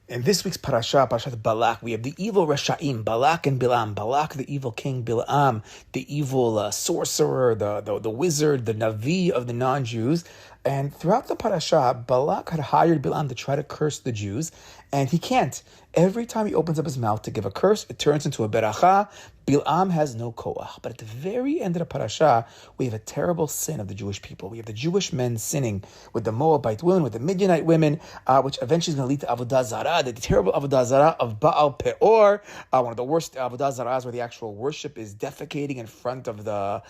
In this week's Parashat Balak, we have the evil Rasha'im, Balak and Bilam. Balak, the evil king, Bilam, the evil sorcerer, the wizard, the Navi of the non-Jews. And throughout the parasha, Balak had hired Bilam to try to curse the Jews, and he can't. Every time he opens up his mouth to give a curse, it turns into a beracha. Bilam has no koach. But at the very end of the parasha, we have a terrible sin of the Jewish people. We have the Jewish men sinning with the Moabite women, with the Midianite women, which eventually is going to lead to Avodah Zarah, the terrible Avodah Zarah of Baal Peor, one of the worst Avodah Zarahs where the actual worship is defecating in front of the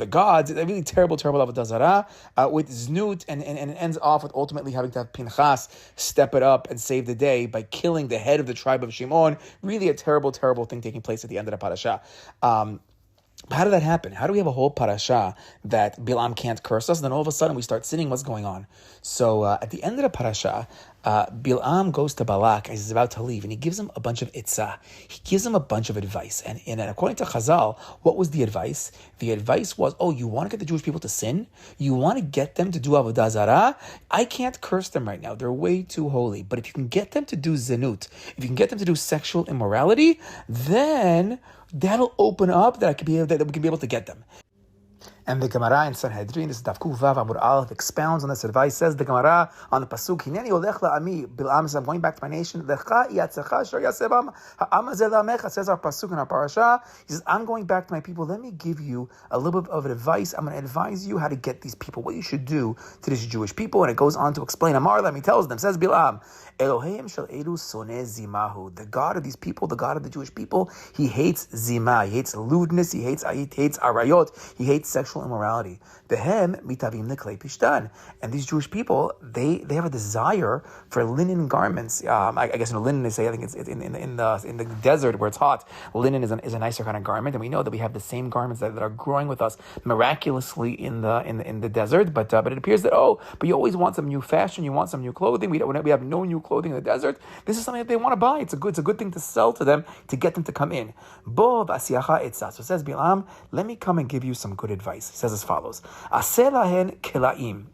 gods. It's a really terrible Avodah Zarah with znut, and it ends off with ultimately having to have Pinchas step it up and save the day by killing the head of the tribe of Shimon. Really a terrible thing taking place at the end of the parasha. How did that happen? How do we have a whole parasha that Bilam can't curse us, and then all of a sudden we start sinning? What's going on? So at the end of the parasha, Bilam goes to Balak as he's about to leave, and he gives him a bunch of itzah. He gives him a bunch of advice. And according to Chazal, what was the advice? The advice was, you want to get the Jewish people to sin? You want to get them to do Avodah Zarah? I can't curse them right now. They're way too holy. But if you can get them to do zenut, if you can get them to do sexual immorality, then that'll open up that we can be able to get them. And the Gemara in Sanhedrin, this is Daf Kuf Vav Amud Aleph, expounds on this advice. Says the Gemara on the pasuk, "Hineni olech la'ami." Bilam says, "I'm going back to my nation." Lecha yatzecha asher yasebam ha'am hazeh la'amecha. Says our pasuk in our parasha. He says, "I'm going back to my people. Let me give you a little bit of advice. I'm going to advise you how to get these people, what you should do to these Jewish people." And it goes on to explain. Amar lam, he tells them, says Bilam, "Eloheim shel elu soneh zimahu." The God of these people, the God of the Jewish people, he hates zimah. He hates lewdness. He hates arayot. He hates sexual immorality. Behem mitavim leklei pishtan. And these Jewish people, they have a desire for linen garments. I guess in linen they say, I think it's in the desert where it's hot. Linen is a nicer kind of garment, and we know that we have the same garments that are growing with us miraculously in the desert. But it appears that but you always want some new fashion. You want some new clothing. We have no new clothing in the desert. This is something that they want to buy. It's a good thing to sell to them to get them to come in. Bo v'asiyacha etzah. So says Bilam, let me come and give you some good advice. He says as follows: Aseh lahen kelaim.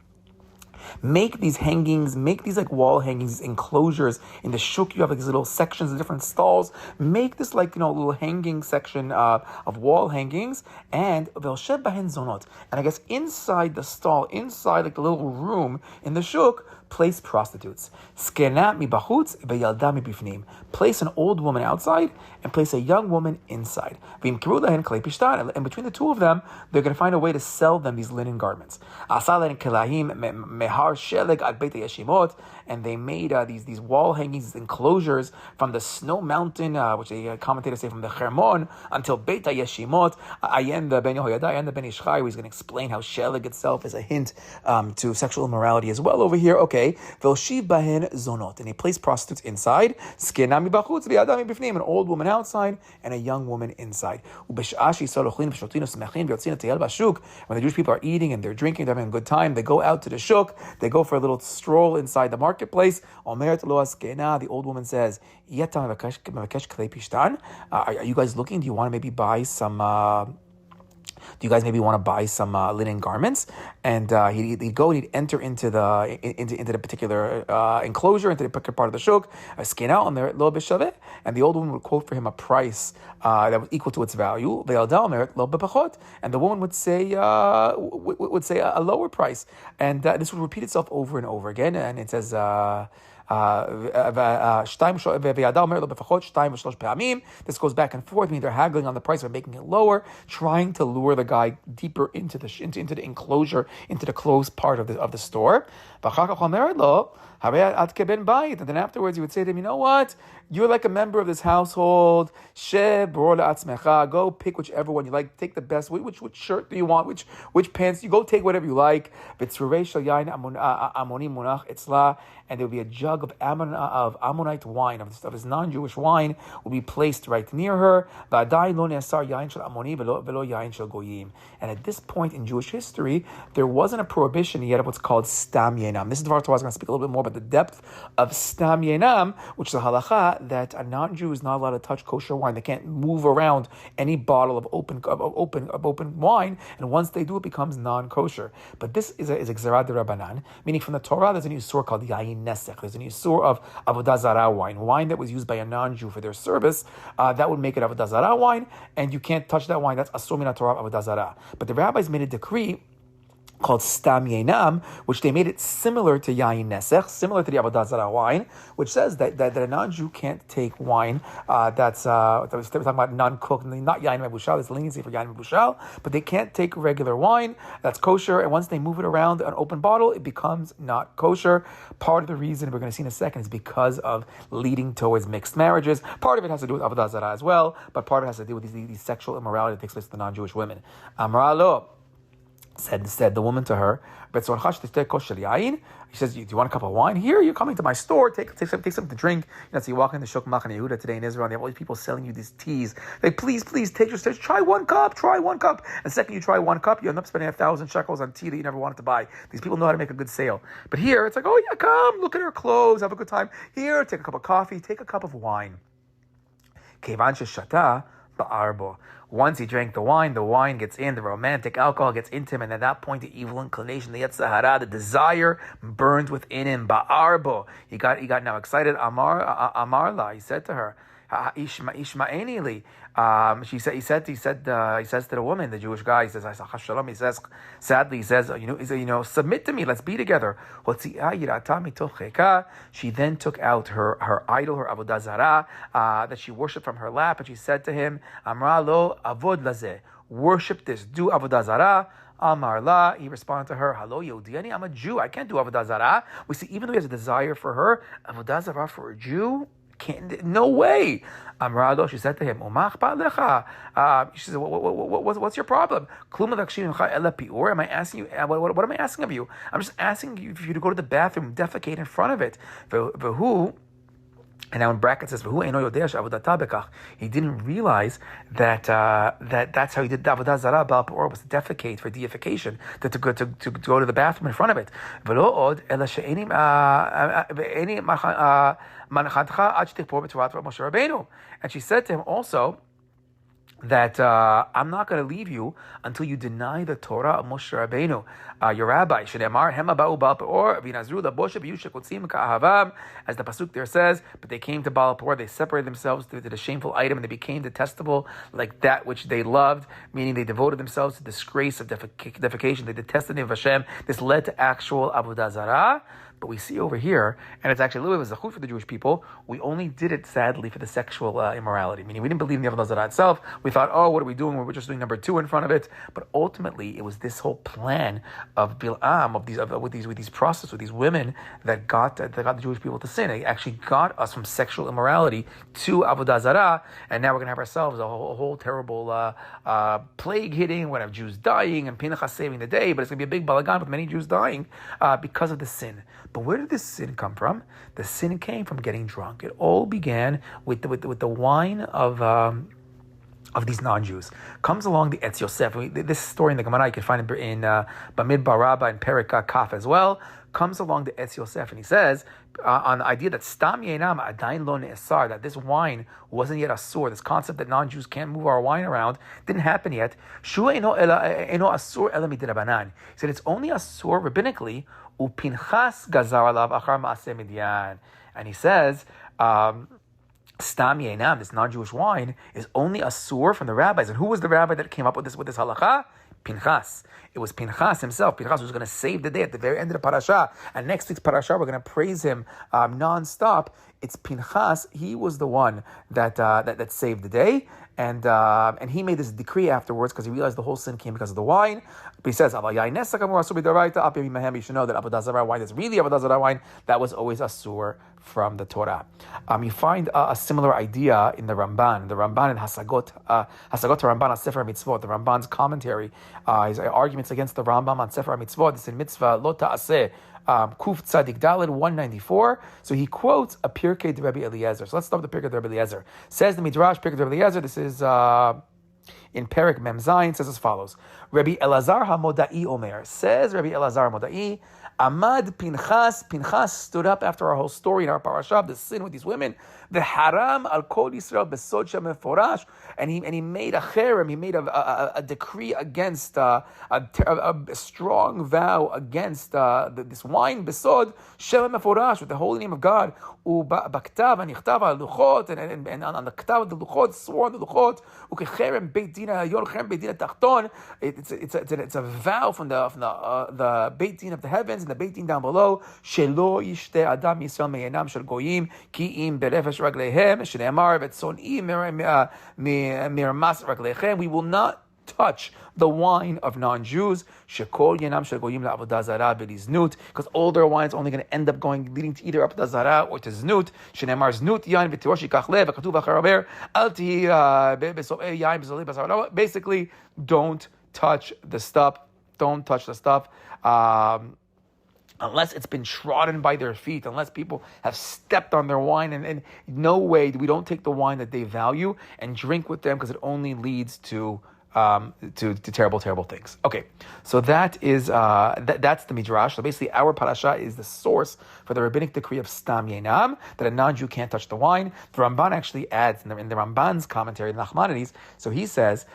Make these hangings, make these like wall hangings, enclosures. In the shuk, you have like these little sections of different stalls. Make this little hanging section of wall hangings, and v'elshev bahen zonot. And I guess inside the stall, inside like the little room in the shuk, place prostitutes. Skena mi bachutz v'yalda mi bifnim. Place an old woman outside and place a young woman inside. V'imkiru lahen klei pishtan. And between the two of them, they're going to find a way to sell them these linen garments. Asa lahen kelahim mehar sheleg ad beit yeshimot. And they made these wall hangings, these enclosures from the snow mountain, which the commentators say from the Hermon until Beit yeshimot. Ayen the Ben Yehoyada, Ayen the Ben Ishchai, he's going to explain how sheleg itself is a hint to sexual immorality as well over here. Okay, v'oshiv bahen zonot, and he placed prostitutes inside. Skena mi bachutz v'yalda mi bifnim, an old woman outside and a young woman inside. Ubesh'ah she'yisrael ochlin v'shotin u'smechin v'yotzin teyel b'shuk. When the Jewish people are eating and they're drinking, they're having a good time, they go out to the shuk, they go for a little stroll inside the marketplace. Omeret lo askena, the old woman says, Yetam mevakesh klei pishtan. Are you guys looking? Do you want to maybe buy some? Do you guys maybe want to buy some linen garments? And he'd go and he'd enter into the particular enclosure, into the particular part of the shuk, skena omeret lo b'shaveh, and the old woman would quote for him a price that was equal to its value. Ve'yalda omeret lo b'pachot, and the woman would say a lower price, and this would repeat itself over and over again. And it says. This goes back and forth, meaning they're haggling on the price by making it lower, trying to lure the guy deeper into the enclosure, into the closed part of the store. And then afterwards he would say to him, you know what? You're like a member of this household. Go pick whichever one you like. Take the best. Which shirt do you want? Which pants? You go take whatever you like. And there will be a jug of Ammonite wine, of his non-Jewish wine, will be placed right near her. And at this point in Jewish history, there wasn't a prohibition yet of what's called stam Yenam. This is the Torah is going to speak a little bit more about the depth of Stam Yenam, which is a halacha that a non-Jew is not allowed to touch kosher wine. They can't move around any bottle of open wine, and once they do, it becomes non-kosher. But this is a Gzerah D'Rabbanan, meaning from the Torah, there's a new surah called Yayin Nesech. There's a new surah of Avodah Zarah wine that was used by a non-Jew for their service. That would make it Avodah Zarah wine, and you can't touch that wine. That's Asur Min HaTorah Avodah Zarah. But the rabbis made a decree called Stam Yenam, which they made it similar to Yayin Nesech, similar to the Avodah Zarah wine, which says that a non-Jew can't take wine that's we're talking about non-cooked, not Yayin Mebushal, there's leniency for Yayin Mebushal, but they can't take regular wine that's kosher, and once they move it around an open bottle, it becomes not kosher. Part of the reason we're going to see in a second is because of leading towards mixed marriages. Part of it has to do with Avodah Zarah as well, but part of it has to do with these sexual immorality that takes place with the non-Jewish women. Amralo. Said the woman to her, she says, do you want a cup of wine? Here, you're coming to my store, take something to drink. So you walk into Shuk Machane Yehuda today in Israel, and they have all these people selling you these teas. Like, please, try one cup. And the second you try one cup, you end up spending 1,000 shekels on tea that you never wanted to buy. These people know how to make a good sale. But here, it's like, oh yeah, come, look at her clothes, have a good time. Here, take a cup of coffee, take a cup of wine. Kevan sheshata ba'arbo. Once he drank the wine gets in, the romantic alcohol gets into him, and at that point, the evil inclination, the Yetzer Hara, the desire burns within him. Ba'arbo. He got now excited. Amarla. He said to her, Ishma'eni li. He says to the woman, the Jewish guy, he says, sadly, submit to me, let's be together. She then took out her idol, her avodah zarah, that she worshipped from her lap, and she said to him, Amra lo avod lazeh, worship this, do avodah zarah. Amar la, he responded to her, Hello, Yehudi, I'm a Jew, I can't do avodah zarah. We see, even though he has a desire for her, avodah zarah for a Jew? No way. Amrado, she said to him, she said, what's your problem? Am I asking you, what am I asking of you? I'm just asking you for you to go to the bathroom, defecate in front of it. And now in brackets it says, he didn't realize that that's how he did Avodah Zarah. Baal Peor was to defecate for deification, to go to the bathroom in front of it. And she said to him also that I'm not going to leave you until you deny the Torah of Moshe Rabbeinu, your rabbi. As the pasuk there says, but they came to Baal Peor, they separated themselves to the shameful item, and they became detestable like that which they loved, meaning they devoted themselves to disgrace of defecation. They detested the name of Hashem. This led to actual Avodah Zarah. But we see over here, and it's actually a little bit of a zechut for the Jewish people, we only did it, sadly, for the sexual immorality. Meaning we didn't believe in the Avodah Zarah itself. We thought, oh, what are we doing? We're just doing number 2 in front of it. But ultimately, it was this whole plan of Bil'am, with these prostitutes, with these women, that got the Jewish people to sin. It actually got us from sexual immorality to Avodah Zarah, and now we're going to have ourselves a whole terrible plague hitting. We're going to have Jews dying, and Pinchas saving the day, but it's going to be a big balagan with many Jews dying because of the sin. But where did this sin come from? The sin came from getting drunk. It all began with the wine of these non-Jews. Comes along the Etz Yosef. This story in the Gemara, you can find it in Bamidbar Rabbah and Perek Kaf as well. Comes along the Etz Yosef, and he says on the idea that Stam Yenam Adain Lo Ne'esar, that this wine wasn't yet asur, this concept that non-Jews can't move our wine around, didn't happen yet. Shua eno asur ela midrabanan. He said it's only asur rabbinically. Upinchas gazar alav achar maaseh midyan. And he says, Stam Yenam, this non-Jewish wine, is only asur from the rabbis. And who was the rabbi that came up with this halakha? Pinchas. It was Pinchas himself. Pinchas was going to save the day at the very end of the parasha. And next week's parasha, we're going to praise him non-stop. It's Pinchas. He was the one that saved the day. And he made this decree afterwards because he realized the whole sin came because of the wine. But he says, you should know that Avodah Zarah wine is really Avodah Zarah wine. That was always asur from the Torah. You find a similar idea in the Ramban. The Ramban in Hasagot Ramban on Sefer Mitzvot, the Ramban's commentary, his arguments against the Rambam on Sefer Mitzvot. It's in Mitzvah Lo Ta'aseh, Kuf Tzadik Daled 194. So he quotes a Pirkei de Rabbi Eliezer. So let's start with the Pirkei de Rabbi Eliezer. Says the Midrash Pirkei de Rabbi Eliezer. This is in Perek Mem Zayin says as follows. Rabbi Elazar HaModai Omer, says Rabbi Elazar HaModai, Amad Pinchas stood up after our whole story in our parasha, the sin with these women, the haram al kol Yisrael besod shemeforash, and he made a cherem, he made a decree against, a strong vow against this wine, besod shemeforash, with the holy name of God, ubaktav and yichtav al luchot, and on the ktav of the luchot, swore on the luchot, ukecherem beit din ha'yon, cherem beit din ha'tachton, it's a vow from the beit din of the heavens, the Beit Din down below, Shelo yishte adam Yisrael me'enam shel goyim, ki im berefesh ragleihem, shene'amar v'tzon'i mirmas ragleihem. We will not touch the wine of non-Jews, shekol yenam shel goyim la'avodah zarah b'liznut, because all their wine is only going to end up leading to either avodah zarah or to znut. Shene'amar znut yain v'tirosh yikach lev, v'katuv acharaber, al tihi be'som'ei yain b'zolei basar. Basically, don't touch the stuff. Don't touch the stuff. Unless it's been trodden by their feet, unless people have stepped on their wine, and no way we don't take the wine that they value and drink with them, because it only leads to terrible, terrible things. Okay, so that's the midrash. So basically, our parasha is the source for the rabbinic decree of stam yenam, that a non-Jew can't touch the wine. The Ramban actually adds in the Ramban's commentary, the Nachmanides. So he says,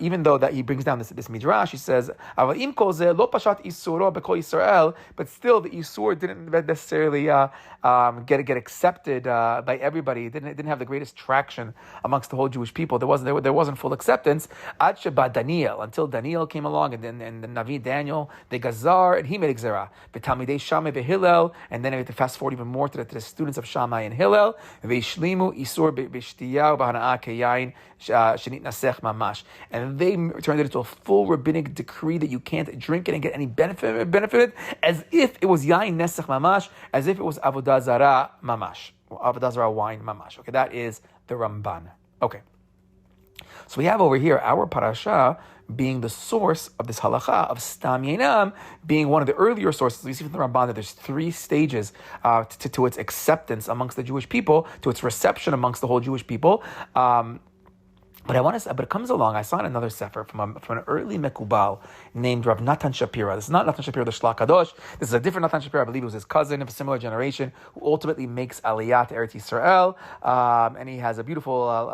even though that he brings down this midrash, he says, but still the isur didn't necessarily get accepted by everybody. It didn't have the greatest traction amongst the whole Jewish people. There wasn't full acceptance. Daniel, until Daniel came along, and the Navi Daniel, the Gazar, and he made Gzera. V'talmidei Shammai v'Hillel, and then we have to fast forward even more to the students of Shammai and Hillel. V'ishlimu isur b'shtiya v'hana'ah keyayin shenit nasech mamash, and they turned it into a full rabbinic decree that you can't drink it and get any benefit, as if it was yayin nesech mamash, as if it was avodah zarah mamash, avodah zarah wine mamash. Okay, that is the Ramban. Okay. So we have over here our parasha being the source of this halacha of stam yenam, being one of the earlier sources. We see from the Ramban that there's 3 stages to its acceptance amongst the Jewish people, to its reception amongst the whole Jewish people. But it comes along. I saw in another sefer from an early Mekubal named Rav Natan Shapira. This is not Natan Shapira, the Shlach Kadosh. This is a different Natan Shapira. I believe it was his cousin of a similar generation who ultimately makes Aliyah to Eretz Yisrael, and he has a beautiful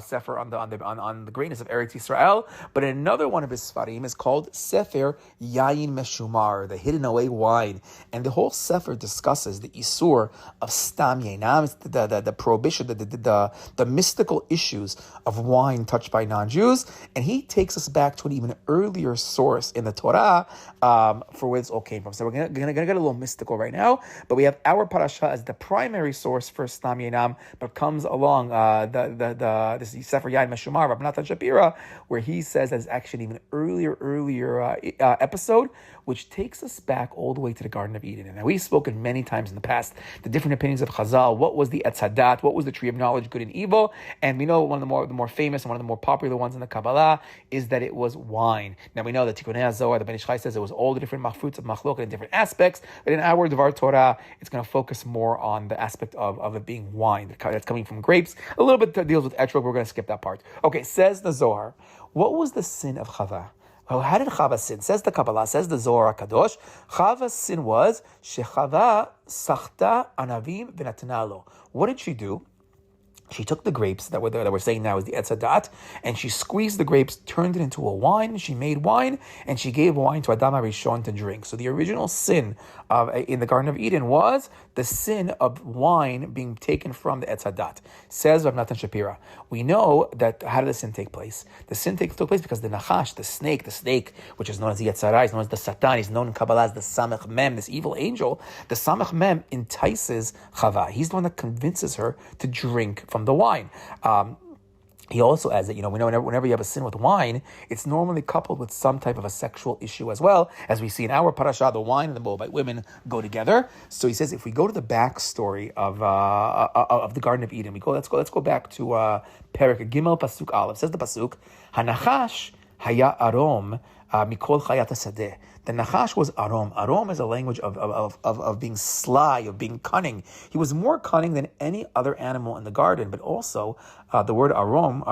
sefer on the greatness of Eretz Yisrael. But another one of his sefarim is called Sefer Yayin Meshumar, the hidden away wine, and the whole sefer discusses the isur of stam yenam, the prohibition, the mystical issues of wine touched by non-Jews, and he takes us back to an even earlier source in the Torah for where this all came from. So we're going to get a little mystical right now, but we have our parasha as the primary source for stam yenam, but comes along this Sefer Yain Meshumar, Rav Natan Shapira, where he says there's actually an even earlier episode, which takes us back all the way to the Garden of Eden. And we've spoken many times in the past the different opinions of Chazal. What was the Etz Hadat? What was the tree of knowledge, good and evil? And we know one of the more famous and one of the more popular ones in the Kabbalah is that it was wine. Now we know that Tikkunei HaZohar, the Ben Ish Chai, says it was all the different machfruts of machloket in different aspects. But in our Dvar Torah, it's going to focus more on the aspect of it being wine that's coming from grapes. A little bit deals with etrog. We're going to skip that part. Okay, says the Zohar. What was the sin of Chava? Well, how did Chava sin? Says the Kabbalah, says the Zohar HaKadosh, Chava's sin was Shechava Sachta Anavim V'Natanalo. What did she do? She took the grapes that we're saying now is the Etz Hadat, and she squeezed the grapes, turned it into a wine. She made wine, and she gave wine to Adam HaRishon to drink. So the original sin in the Garden of Eden was the sin of wine being taken from the Etz Hadat. Says Rav Natan Shapira. We know that, how did the sin take place? The sin took place because the Nachash, the snake, which is known as the Yetzirah, is known as the Satan, is known in Kabbalah as the Samech Mem, this evil angel. The Samech Mem entices Chava. He's the one that convinces her to drink from the wine. He also adds that, we know whenever you have a sin with wine, it's normally coupled with some type of a sexual issue as well. As we see in our parasha, the wine and the Moabite women go together. So he says, if we go to the backstory of the Garden of Eden, let's go back to Perek Gimel Pasuk Aleph. Says the Pasuk, Hanachash haya arom mikol chayat hasadeh. The The Nachash was Arom. Arom is a language of being sly, of being cunning. He was more cunning than any other animal in the garden, but also the word Arum,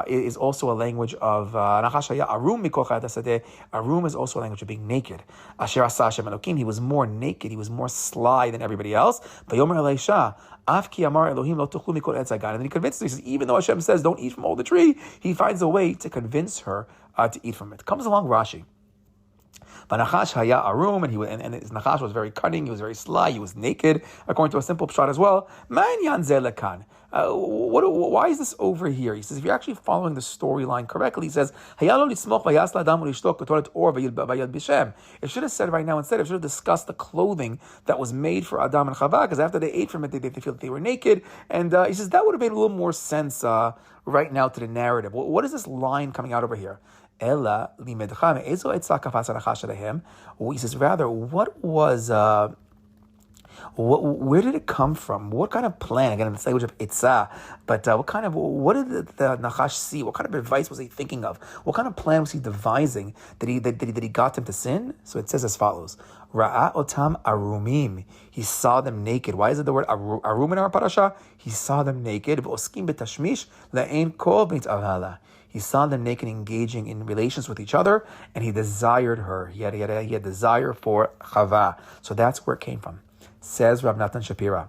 is also a language of Nachash haya Arum mikol chayat hasadeh. Arum is also a language of being naked. Asher asa Hashem Elokim, he was more naked, he was more sly than everybody else. Vayomer Elisha, Af ki amar Elohim lo tuchlu mikol etz hagan. And then he convinced her. He says, even though Hashem says don't eat from all the tree, he finds a way to convince her to eat from it. Comes along Rashi. Nachash haya arum, and his Nachash was very cunning, he was very sly, he was naked, according to a simple pshat as well. Ma'inyan zeh lekan. Why is this over here? He says, if you're actually following the storyline correctly, he says, it should have said right now instead, it should have discussed the clothing that was made for Adam and Chava, because after they ate from it, they feel that they were naked. And he says, that would have made a little more sense right now to the narrative. What is this line coming out over here? He says, rather, what was... where did it come from? What kind of plan? Again, it's language of Itzah, but what did the Nachash see? What kind of advice was he thinking of? What kind of plan was he devising that he got him to sin? So it says as follows: Ra'a otam arumim. He saw them naked. Why is it the word arum in our parasha? He saw them naked. V'oskim betashmish la'ein kol beit avala. He saw them naked, engaging in relations with each other, and he desired her. He had desire for Chava. So that's where it came from. Says Rav Natan Shapira,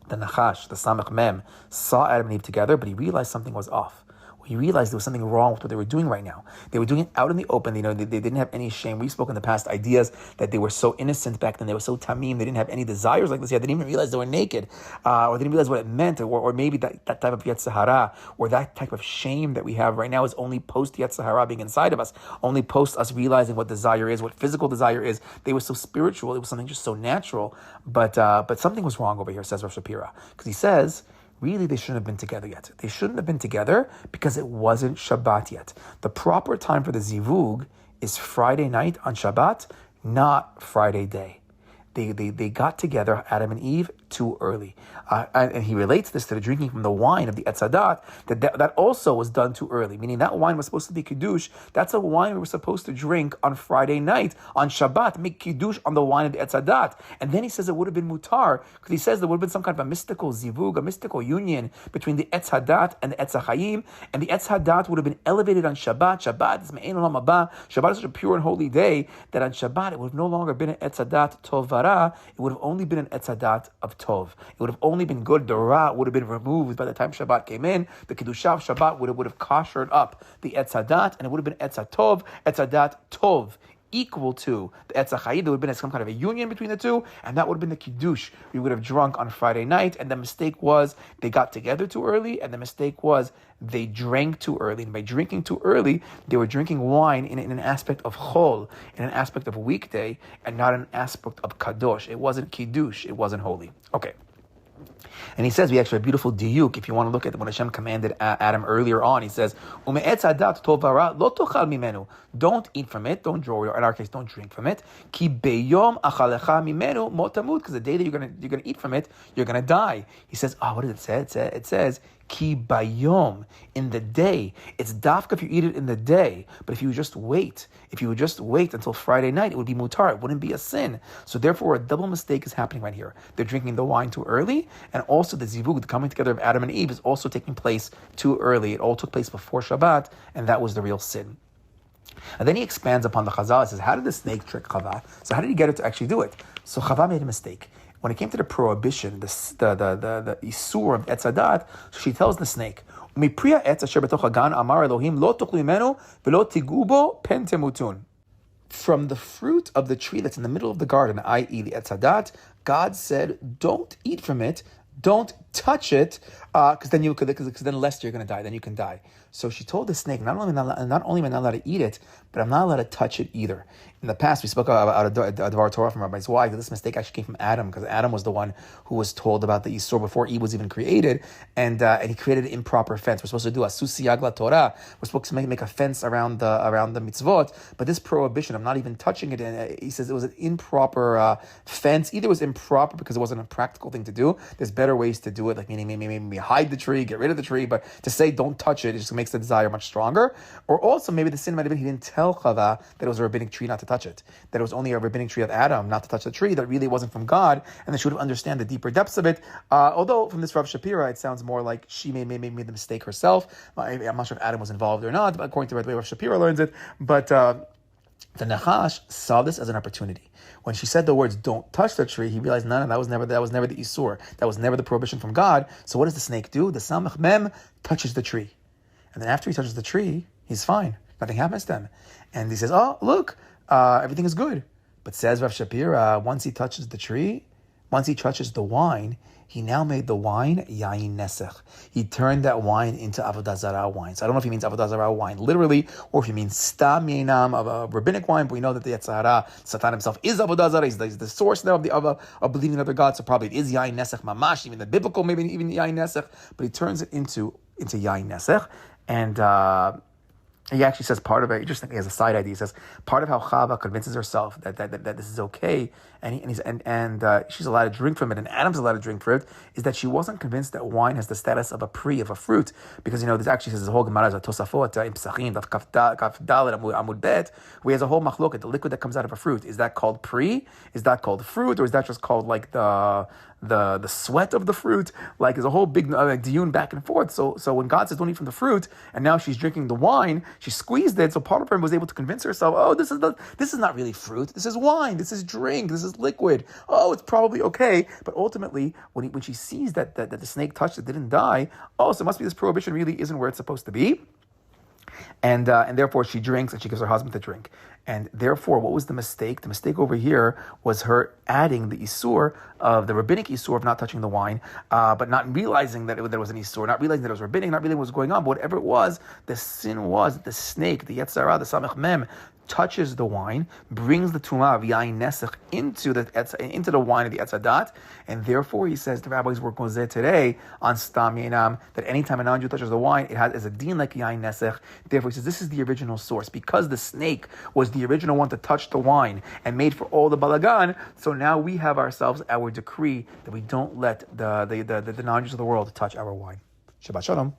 the Nachash, the Samach Mem, saw Adam and Eve together, but he realized something was off. He realized there was something wrong with what they were doing right now. They were doing it out in the open. They didn't have any shame. We spoke in the past ideas that they were so innocent back then. They were so tamim. They didn't have any desires like this yet. They didn't even realize they were naked, or they didn't realize what it meant, or maybe that type of Yetzer Hara, or that type of shame that we have right now is only post Yetzer Hara being inside of us, only post us realizing what desire is, what physical desire is. They were so spiritual. It was something just so natural. But something was wrong over here, says Rav Shapira, because he says, really, they shouldn't have been together yet. They shouldn't have been together because it wasn't Shabbat yet. The proper time for the zivug is Friday night on Shabbat, not Friday day. They got together, Adam and Eve, too early. And he relates this to the drinking from the wine of the Etz Hadat, that also was done too early, meaning that wine was supposed to be Kiddush. That's a wine we were supposed to drink on Friday night. On Shabbat, make Kiddush on the wine of the Etz Hadat. And then he says it would have been mutar, because he says there would have been some kind of a mystical zivug, a mystical union between the Etz Hadat and the Etz HaChaim, and the Etz Hadat would have been elevated on Shabbat. Shabbat is Me'en Olam Haba. Shabbat is such a pure and holy day that on Shabbat it would have no longer been an Etz Hadat Tov Vara, it would have only been an Etz Hadat of Tov. It would have only been good. The Ra would have been removed by the time Shabbat came in. The Kiddushah of Shabbat would have koshered up the Etz Hadat, and it would have been Etz HaTov, Etz Hadat Tov, equal to the Etz HaChaim. There would have been some kind of a union between the two, and that would have been the Kiddush we would have drunk on Friday night. And the mistake was they got together too early, and the mistake was they drank too early. And by drinking too early, they were drinking wine in an aspect of chol, in an aspect of weekday, and not an aspect of kadosh. It wasn't Kiddush, it wasn't holy. Okay. And he says, we actually have a beautiful diuk, if you want to look at when Hashem commanded Adam earlier on. He says, Ume'etz hadat tov vara lo tochal mimenu. Don't eat from it, don't draw, in our case, don't drink from it. Ki beyom achalecha mimenu motamut, because the day that you're gonna eat from it, you're gonna die. He says, what does it say? It says, Ki bayom, in the day. It's dafka if you eat it in the day, but if you would just wait until Friday night, it would be mutar, it wouldn't be a sin. So therefore, a double mistake is happening right here. They're drinking the wine too early, and also the zivug, the coming together of Adam and Eve, is also taking place too early. It all took place before Shabbat, and that was the real sin. And then he expands upon the Chazal. He says, how did the snake trick Chava? So how did he get her to actually do it? So Chava made a mistake. When it came to the prohibition, the isur of Etz Hadat, she tells the snake, "Mipriya etz asher betoch hagan amar Elohim lo tochlu mimenu velo tigu bo pen temutun." From the fruit of the tree that's in the middle of the garden, i.e. the Etz Hadat, God said, don't eat from it, don't touch it, because then lest you're going to die, then you can die. So she told the snake, not only am I not allowed to eat it, but I'm not allowed to touch it either. In the past, we spoke about a Dvar Torah from Rabbi Zweig, that this mistake actually came from Adam, because Adam was the one who was told about the Yisur before Eve was even created, and he created an improper fence. We're supposed to do a Susiyag la Torah. We're supposed to make a fence around the mitzvot, but this prohibition, I'm not even touching it, and he says it was an improper fence. Either it was improper because it wasn't a practical thing to do. There's better better ways to do it, like meaning maybe hide the tree, get rid of the tree, but to say don't touch it, it just makes the desire much stronger. Or also maybe the sin might have been he didn't tell Chava that it was a rabbinic tree not to touch it, that it was only a rabbinic tree of Adam not to touch the tree, that really wasn't from God, and they should have understand the deeper depths of it. Although from this Rav Shapira, it sounds more like she made the mistake herself. I'm not sure if Adam was involved or not, but according to the way Rav Shapira learns it. But the Nachash saw this as an opportunity. When she said the words "don't touch the tree," he realized no, that was never the Isur. That was never the prohibition from God. So what does the snake do? The Samach Mem touches the tree, and then after he touches the tree, he's fine. Nothing happens to him, and he says, "Oh, look, everything is good." But says Rav Shapira, once he touches the tree, once he touches the wine, he now made the wine yayin nesech. He turned that wine into avodah zarah wine. So I don't know if he means avodah zarah wine literally, or if he means stam yeinam of a rabbinic wine. But we know that the Yetzer Hara, Satan himself, is avodah zarah. He's the source now of believing in other gods. So probably it is yayin nesech mamash, even the biblical, maybe even yayin nesech. But he turns it into yayin nesech, and he actually says part of it, just think he has a side idea. He says part of how Chava convinces herself that this is okay, and she's allowed to drink from it, and Adam's allowed to drink from it, is that she wasn't convinced that wine has the status of a pri, of a fruit, because this actually says the whole Gemara is a Tosafot in Pesachim, Kaf Dalet Amud Bet, where he has a whole machloket, the liquid that comes out of a fruit. Is that called pri? Is that called fruit, or is that just called like the sweat of the fruit? Like there's a whole big diyun back and forth. So when God says don't eat from the fruit, and now she's drinking the wine, she squeezed it. So part of her was able to convince herself, oh, this is not really fruit. This is wine. This is drink. This is liquid. Oh, it's probably okay. But ultimately, when she sees that the snake touched it, didn't die. Oh, so it must be this prohibition really isn't where it's supposed to be. And therefore she drinks and she gives her husband to drink. And therefore, what was the mistake? The mistake over here was her adding the Isur of the rabbinic Isur of not touching the wine, but not realizing that there was an Isur, not realizing that it was rabbinic, not realizing what was going on. But whatever it was, the sin was the snake, the Yetzer Hara, the Samech Mem, touches the wine, brings the tumah of yayin nesech into the wine of the etzadat, and therefore he says the rabbis work on today on stam yeinam that anytime a non-Jew touches the wine, it has as a din like yayin nesech. Therefore he says this is the original source, because the snake was the original one to touch the wine and made for all the balagan. So now we have ourselves our decree that we don't let the non-Jews of the world touch our wine. Shabbat shalom.